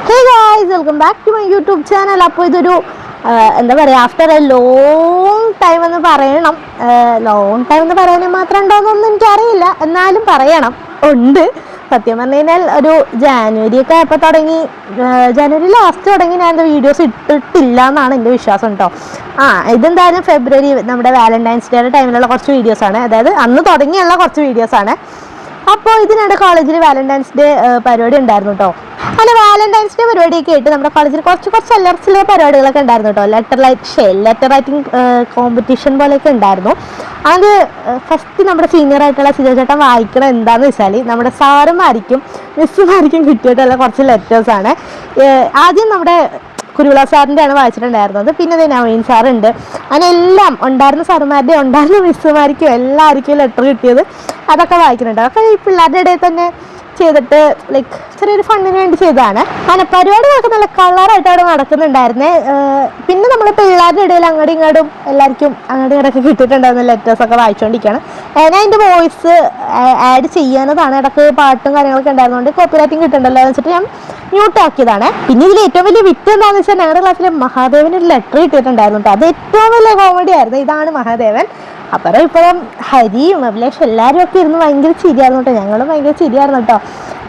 Hey guys, welcome back to my YouTube channel. അപ്പോൾ ഇതൊരു എന്താ പറയുക, ആഫ്റ്റർ എ ലോങ് ടൈം എന്ന് പറയണം. ലോങ് ടൈം എന്ന് പറയാൻ മാത്രം ഉണ്ടോയെന്നൊന്നും എനിക്കറിയില്ല, എന്നാലും പറയണം ഉണ്ട്. സത്യം പറഞ്ഞു കഴിഞ്ഞാൽ ഒരു ജാനുവരി ഒക്കെ ആയപ്പോൾ തുടങ്ങി, ജാനുവരി ലാസ്റ്റ് തുടങ്ങി ഞാൻ എൻ്റെ വീഡിയോസ് ഇട്ടിട്ടില്ല എന്നാണ് എൻ്റെ വിശ്വാസം കേട്ടോ. ഇതെന്തായാലും ഫെബ്രുവരി നമ്മുടെ വാലന്റൈൻസ് ഡേയുടെ ടൈമിലുള്ള കുറച്ച് വീഡിയോസാണ്, അതായത് അന്ന് തുടങ്ങിയുള്ള കുറച്ച് വീഡിയോസാണ്. അപ്പോൾ ഇതിനിടെ കോളേജിൽ വാലന്റൈൻസ് ഡേ പരിപാടി ഉണ്ടായിരുന്നു കേട്ടോ. അങ്ങനെ വാലന്റൈൻസ് ഡേ പരിപാടിയൊക്കെ ആയിട്ട് നമ്മുടെ കോളേജിൽ കുറച്ച് അല്ലറച്ചിലെ പരിപാടികളൊക്കെ ഉണ്ടായിരുന്നു കേട്ടോ. ലെറ്റർ റൈറ്റിംഗ് കോമ്പറ്റീഷൻ പോലെയൊക്കെ ഉണ്ടായിരുന്നു. അത് ഫസ്റ്റ് നമ്മുടെ സീനിയർ ആയിട്ടുള്ള സിജോ ചേട്ടൻ വായിക്കണം എന്താണെന്ന് വെച്ചാൽ നമ്മുടെ സാറുമാർക്കും മിസ്സുമാർക്കും കിട്ടിയിട്ടുള്ള കുറച്ച് ലെറ്റേഴ്സാണ്. ആദ്യം നമ്മുടെ കുരുവിള സാറിൻ്റെ ആണ് വായിച്ചിട്ടുണ്ടായിരുന്നത്. പിന്നെ നവീൻ സാറുണ്ട്. അങ്ങനെ എല്ലാം ഉണ്ടായിരുന്ന സാറുമാരുടെ ഉണ്ടായിരുന്ന മിസ്സുമാർക്കും എല്ലാവർക്കും ലെറ്റർ കിട്ടിയത് അതൊക്കെ വായിക്കുന്നുണ്ട്. അതൊക്കെ ഈ പിള്ളേരുടെ ഇടയിൽ തന്നെ ചെയ്തിട്ട് ലൈക്ക് ചെറിയൊരു ഫണ്ടിന് വേണ്ടി ചെയ്തതാണ്. അങ്ങനെ പരിപാടികളൊക്കെ നല്ല കളറായിട്ട് അവിടെ നടക്കുന്നുണ്ടായിരുന്നേ. പിന്നെ നമ്മൾ പിള്ളേരുടെ ഇടയിൽ അങ്ങോട്ടും ഇങ്ങോട്ടും എല്ലാവർക്കും അങ്ങോട്ടും ഇങ്ങോട്ടൊക്കെ കിട്ടിയിട്ടുണ്ടായിരുന്ന ലെറ്റേഴ്സൊക്കെ വായിച്ചുകൊണ്ടിരിക്കുകയാണ്. ഞാൻ അതിൻ്റെ വോയിസ് ആഡ് ചെയ്യാനതാണ്. ഇടയ്ക്ക് പാട്ടും കാര്യങ്ങളൊക്കെ ഉണ്ടായിരുന്നുകൊണ്ട് കോപ്പിറൈറ്റിംഗ് കിട്ടുന്നുണ്ടല്ലോ എന്ന് വെച്ചിട്ട് ഞാൻ മ്യൂട്ട് ആക്കിയതാണ്. പിന്നെ ഇതിൽ ഏറ്റവും വലിയ വിറ്റ് എന്താണെന്ന് വെച്ചാൽ ഞങ്ങളുടെ ക്ലാസ്സിൽ മഹാദേവന് ഒരു ലെറ്റർ കിട്ടിയിട്ടുണ്ടായിരുന്നു കേട്ടോ. അത് ഏറ്റവും വലിയ കോമഡി ആയിരുന്നു. ഇതാണ് മഹാദേവൻ. അപ്പുറം ഇപ്പോഴും ഹരിയും അഭിലാഷ് എല്ലാവരും ഒക്കെ ഇരുന്ന് ഭയങ്കര ചിരിയായിരുന്നു കേട്ടോ. ഞങ്ങളും ഭയങ്കര ചിരിയായിരുന്നു കേട്ടോ.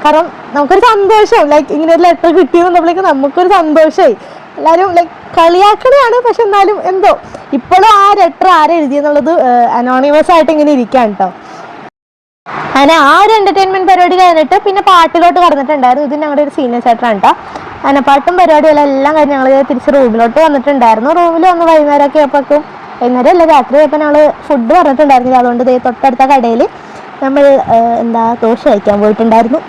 കാരണം നമുക്കൊരു സന്തോഷം, ലൈക്ക് ഇങ്ങനെ ഒരു ലെറ്റർ കിട്ടിയെന്നുള്ളപ്പോഴേക്ക് നമുക്കൊരു സന്തോഷമായി. എല്ലാവരും ലൈക്ക് കളിയാക്കണയാണ്, പക്ഷെ എന്നാലും എന്തോ ഇപ്പോഴും ആ ലെറ്റർ ആരെഴുതിയെന്നുള്ളത് അനോണിമസ് ആയിട്ട് ഇങ്ങനെ ഇരിക്കുകയാണ് കേട്ടോ. അങ്ങനെ ആ ഒരു എൻ്റർടൈൻമെൻറ്റ് പരിപാടി കഴിഞ്ഞിട്ട് പിന്നെ പാട്ടിലോട്ട് കടന്നിട്ടുണ്ടായിരുന്നു. ഇത് ഞങ്ങളുടെ ഒരു സീനിയർ ചേട്ടനാണ് കേട്ടോ. അങ്ങനെ പാട്ടും പരിപാടികളെല്ലാം കഴിഞ്ഞ് ഞങ്ങൾ തിരിച്ച് റൂമിലോട്ട് വന്നിട്ടുണ്ടായിരുന്നു. റൂമിൽ വന്ന് വൈകുന്നേരമൊക്കെ ആയപ്പോഴേക്കും, വൈകുന്നേരം അല്ല രാത്രി ആയപ്പോൾ ഞങ്ങൾ ഫുഡ് പറഞ്ഞിട്ടുണ്ടായിരുന്നില്ല. അതുകൊണ്ട് തൊട്ടടുത്ത കടയിൽ നമ്മൾ ദോശ കഴിക്കാൻ പോയിട്ടുണ്ടായിരുന്നു.